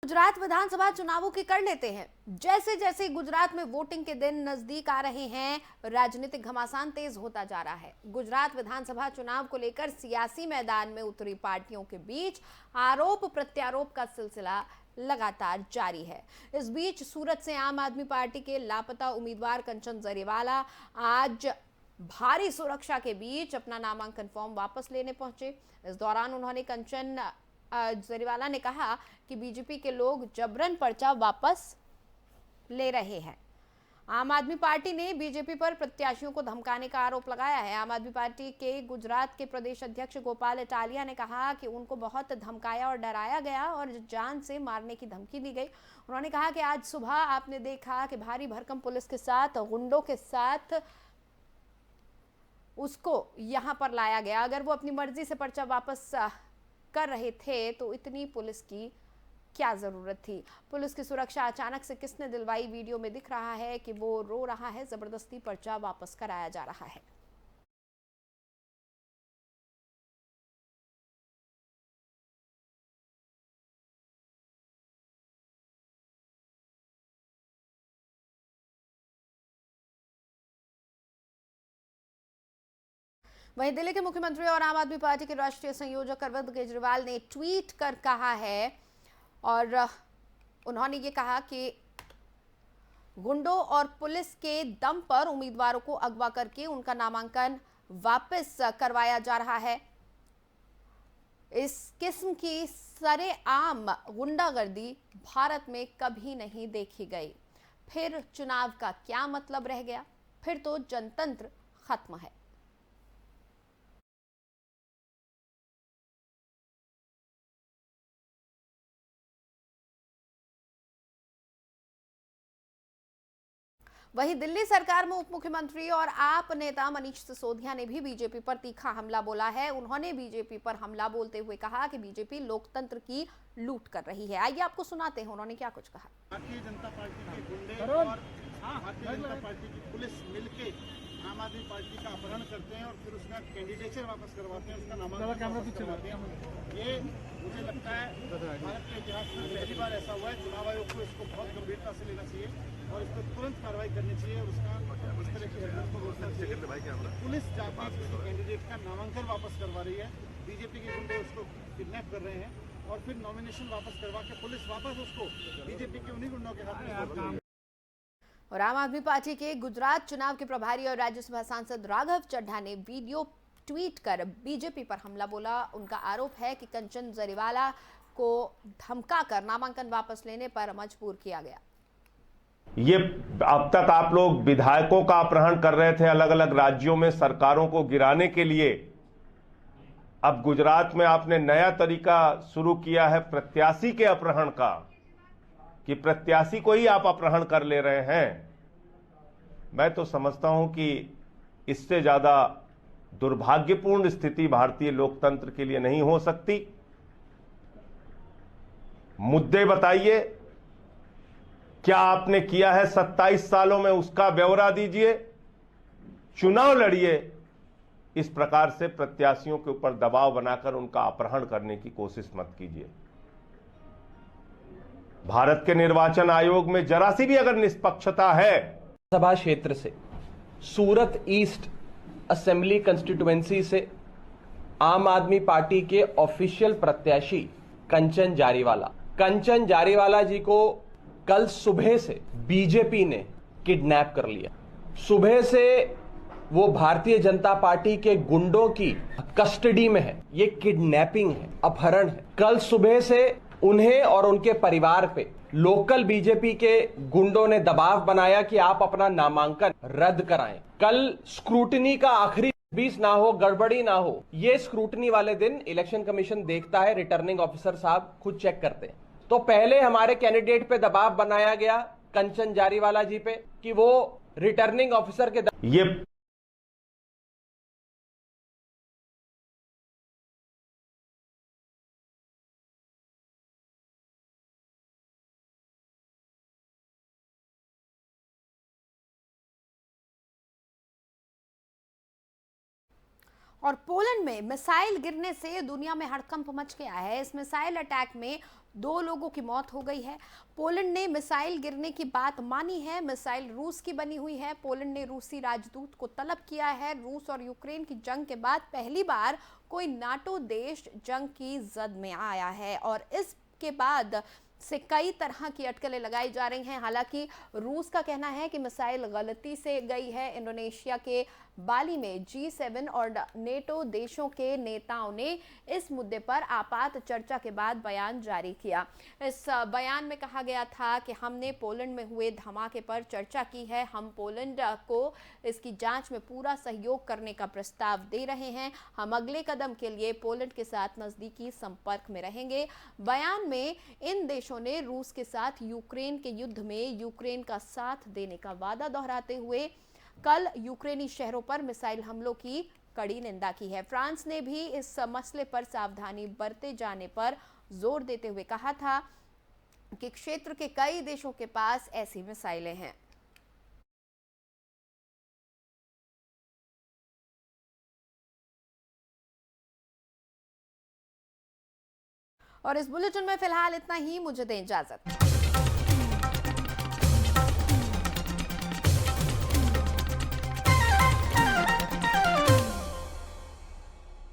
गुजरात विधानसभा चुनावों की कर लेते हैं। जैसे जैसे गुजरात में वोटिंग के दिन नजदीक आ रहे हैं, राजनीतिक घमासान तेज होता जा रहा है। गुजरात विधानसभा चुनाव को लेकर सियासी मैदान में उतरी पार्टियों के बीच आरोप प्रत्यारोप का सिलसिला लगातार जारी है। इस बीच सूरत से आम आदमी पार्टी के लापता उम्मीदवार कंचन जरीवाला आज भारी सुरक्षा के बीच अपना नामांकन फॉर्म वापस लेने पहुंचे। इस दौरान उन्होंने कंचन जरीवाला ने कहा कि बीजेपी के लोग जबरन पर्चा वापस ले रहे हैं। आम आदमी पार्टी ने बीजेपी पर प्रत्याशियों को धमकाने का आरोप लगाया है। आम आदमी पार्टी के गुजरात के प्रदेश अध्यक्ष गोपाल इटालिया ने कहा कि उनको बहुत धमकाया और डराया गया और जान से मारने की धमकी दी गई। उन्होंने कहा कि आज सुबह आपने देखा कि भारी भरकम पुलिस के साथ, गुंडों के साथ उसको यहां पर लाया गया। अगर वो अपनी मर्जी से पर्चा वापस कर रहे थे तो इतनी पुलिस की क्या जरूरत थी। पुलिस की सुरक्षा अचानक से किसने दिलवाई, वीडियो में दिख रहा है कि वो रो रहा है। जबरदस्ती पर्चा वापस कराया जा रहा है। वहीं दिल्ली के मुख्यमंत्री और आम आदमी पार्टी के राष्ट्रीय संयोजक अरविंद केजरीवाल ने ट्वीट कर कहा है और उन्होंने ये कहा कि गुंडों और पुलिस के दम पर उम्मीदवारों को अगवा करके उनका नामांकन वापस करवाया जा रहा है। इस किस्म की सरेआम गुंडागर्दी भारत में कभी नहीं देखी गई। फिर चुनाव का क्या मतलब रह गया? फिर तो जनतंत्र खत्म है। वहीं दिल्ली सरकार में उप मुख्यमंत्री और आप नेता मनीष सिसोदिया ने भी बीजेपी पर तीखा हमला बोला है। उन्होंने बीजेपी पर हमला बोलते हुए कहा कि बीजेपी लोकतंत्र की लूट कर रही है। आइए आपको सुनाते हैं उन्होंने क्या कुछ कहा। भारतीय जनता पार्टी के गुंडे और भारतीय जनता पार्टी की पुलिस मिलके आम आदमी पार्टी का अपहरण करते हैं और फिर उसका कैंडिडेचर वापस करवाते हैं, उसका नामांकन वापस करवाते हैं। ये मुझे लगता है भारत के इतिहास में पहली बार ऐसा हुआ है। चुनाव आयोग को इसको बहुत गंभीरता से लेना चाहिए और इस पर तुरंत कार्रवाई करनी चाहिए और उसका इस तरह की हरकत को रोकना चाहिए। पुलिस जाकर किसी कैंडिडेट का नामांकन वापस करवा रही है, बीजेपी के गुंडे उसको किडनैप कर रहे हैं और फिर नॉमिनेशन वापस करवा के पुलिस वापस उसको बीजेपी के उन्हीं गुंडों के हाथ में। और आम आदमी पार्टी के गुजरात चुनाव के प्रभारी और राज्यसभा सांसद राघव चड्ढा ने वीडियो ट्वीट कर बीजेपी पर हमला बोला। उनका आरोप है कि कंचन जरीवाला को धमकाकर नामांकन वापस लेने पर मजबूर किया गया। ये अब तक आप लोग विधायकों का अपहरण कर रहे थे अलग अलग राज्यों में सरकारों को गिराने के लिए। अब गुजरात में आपने नया तरीका शुरू किया है प्रत्याशी के अपहरण का, कि प्रत्याशी को ही आप अपहरण कर ले रहे हैं। मैं तो समझता हूं कि इससे ज्यादा दुर्भाग्यपूर्ण स्थिति भारतीय लोकतंत्र के लिए नहीं हो सकती। मुद्दे बताइए, क्या आपने किया है 27 सालों में, उसका ब्यौरा दीजिए, चुनाव लड़िए। इस प्रकार से प्रत्याशियों के ऊपर दबाव बनाकर उनका अपहरण करने की कोशिश मत कीजिए। भारत के निर्वाचन आयोग में जरा सी भी अगर निष्पक्षता है। सभा क्षेत्र से सूरत ईस्ट असेंबली कंस्टिट्यूएंसी से आम आदमी पार्टी के ऑफिशियल प्रत्याशी कंचन जारीवाला जी को कल सुबह से बीजेपी ने किडनैप कर लिया। सुबह से वो भारतीय जनता पार्टी के गुंडों की कस्टडी में है। ये किडनैपिंग है, अपहरण है। कल सुबह से उन्हें और उनके परिवार पे लोकल बीजेपी के गुंडों ने दबाव बनाया कि आप अपना नामांकन रद्द कराएं। कल स्क्रूटनी का आखिरी 20 ना हो, गड़बड़ी ना हो। ये स्क्रूटनी वाले दिन इलेक्शन कमीशन देखता है, रिटर्निंग ऑफिसर साहब खुद चेक करते हैं। तो पहले हमारे कैंडिडेट पे दबाव बनाया गया कंचन जारीवाला जी पे कि वो रिटर्निंग ऑफिसर के ये और पोलैंड में मिसाइल गिरने से दुनिया में हड़कंप मच गया है। इस मिसाइल अटैक में 2 लोगों की मौत हो गई है। पोलैंड ने मिसाइल गिरने की बात मानी है। मिसाइल रूस की बनी हुई है। पोलैंड ने रूसी राजदूत को तलब किया है। रूस और यूक्रेन की जंग के बाद पहली बार कोई नाटो देश जंग की जद में आया है और इसके बाद से कई तरह की अटकलें लगाई जा रही हैं। हालांकि रूस का कहना है कि मिसाइल गलती से गई है। इंडोनेशिया के बाली में G7 और नेटो देशों के नेताओं ने इस मुद्दे पर आपात चर्चा के बाद बयान जारी किया। इस बयान में कहा गया था कि हमने पोलैंड में हुए धमाके पर चर्चा की है। हम पोलैंड को इसकी जांच में पूरा सहयोग करने का प्रस्ताव दे रहे हैं। हम अगले कदम के लिए पोलैंड के साथ नजदीकी संपर्क में रहेंगे। बयान में इन देशों ने रूस के साथ यूक्रेन के युद्ध में यूक्रेन का साथ देने का वादा दोहराते हुए कल यूक्रेनी शहरों पर मिसाइल हमलों की कड़ी निंदा की है। फ्रांस ने भी इस मसले पर सावधानी बरते जाने पर जोर देते हुए कहा था कि क्षेत्र के कई देशों के पास ऐसी मिसाइलें हैं। और इस बुलेटिन में फिलहाल इतना ही। मुझे दें इजाजत।